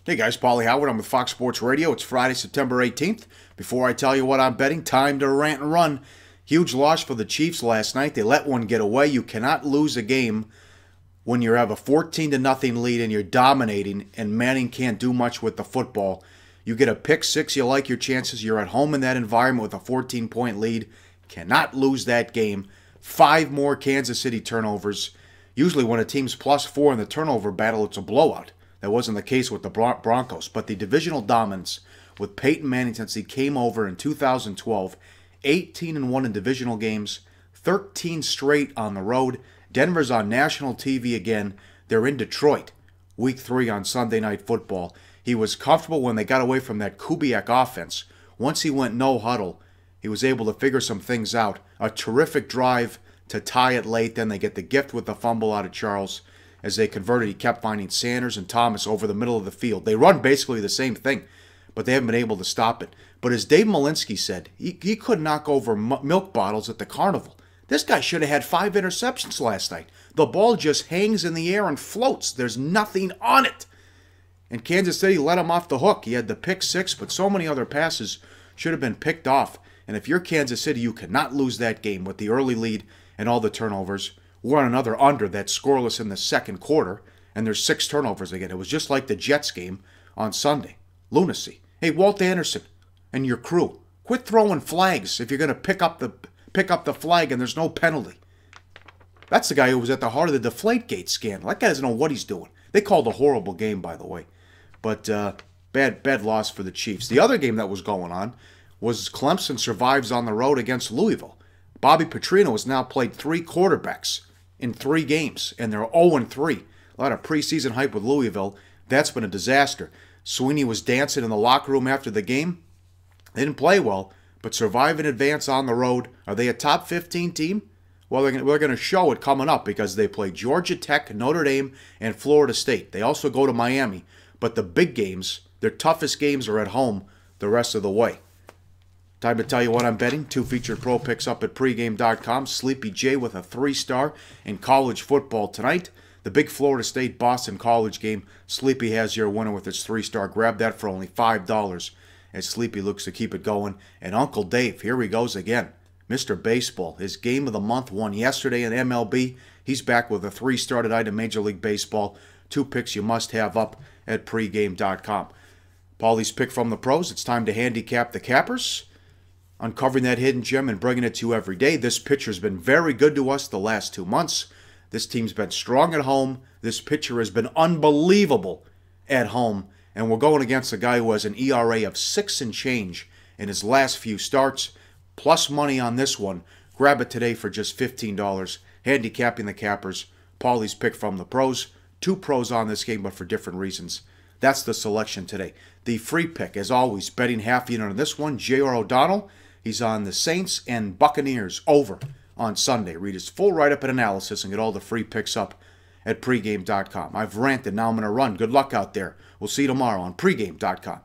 Hey guys, Pauly Howard. I'm with Fox Sports Radio. It's Friday, September 18th. Before I tell you what I'm betting, time to rant and run. Huge loss for the Chiefs last night. They let one get away. You cannot lose a game when you have a 14-0 lead and you're dominating and Manning can't do much with the football. You get a pick six, you like your chances. You're at home in that environment with a 14-point lead. Cannot lose that game. 5 more Kansas City turnovers. Usually when a team's +4 in the turnover battle, it's a blowout. That wasn't the case with the Broncos. But the divisional dominance with Peyton Manning since he came over in 2012, 18-1 in divisional games, 13 straight on the road. Denver's on national TV again. They're in Detroit, Week 3 on Sunday Night Football. He was comfortable when they got away from that Kubiak offense. Once he went no huddle, he was able to figure some things out. A terrific drive to tie it late. Then they get the gift with the fumble out of Charles. As they converted, he kept finding Sanders and Thomas over the middle of the field. They run basically the same thing, but they haven't been able to stop it. But as Dave Malinsky said, he could knock over milk bottles at the carnival. This guy should have had 5 interceptions last night. The ball just hangs in the air and floats. There's nothing on it. And Kansas City let him off the hook. He had the pick six, but so many other passes should have been picked off. And if you're Kansas City, you cannot lose that game with the early lead and all the turnovers. We're on another under that's scoreless in the second quarter, and there's 6 turnovers again. It was just like the Jets game on Sunday. Lunacy. Hey, Walt Anderson and your crew, quit throwing flags if you're going to pick up the flag and there's no penalty. That's the guy who was at the heart of the Deflategate scandal. That guy doesn't know what he's doing. They called a horrible game, by the way. But bad loss for the Chiefs. The other game that was going on was Clemson survives on the road against Louisville. Bobby Petrino has now played 3 quarterbacks in 3 games, and they're 0-3. A lot of preseason hype with Louisville. That's been a disaster. Sweeney was dancing in the locker room after the game. They didn't play well, but survive and advance on the road. Are they a top 15 team? Well, we're going to show it coming up because they play Georgia Tech, Notre Dame, and Florida State. They also go to Miami. But the big games, their toughest games, are at home the rest of the way. Time to tell you what I'm betting. 2 featured pro picks up at pregame.com. Sleepy J with a 3-star in college football tonight. The big Florida State-Boston College game. Sleepy has your winner with its 3-star. Grab that for only $5 as Sleepy looks to keep it going. And Uncle Dave, here he goes again. Mr. Baseball, his game of the month won yesterday in MLB. He's back with a 3-star tonight in Major League Baseball. 2 picks you must have up at pregame.com. Pauly's pick from the pros. It's time to handicap the Cappers. Uncovering that hidden gem and bringing it to you every day. This pitcher's been very good to us the last 2 months. This team's been strong at home. This pitcher has been unbelievable at home. And we're going against a guy who has an ERA of 6 and change in his last few starts. Plus money on this one. Grab it today for just $15. Handicapping the Cappers. Pauly's pick from the pros. 2 pros on this game, but for different reasons. That's the selection today. The free pick, as always, betting half unit on this one. J.R. O'Donnell. He's on the Saints and Buccaneers over on Sunday. Read his full write-up and analysis and get all the free picks up at pregame.com. I've ranted. Now I'm going to run. Good luck out there. We'll see you tomorrow on pregame.com.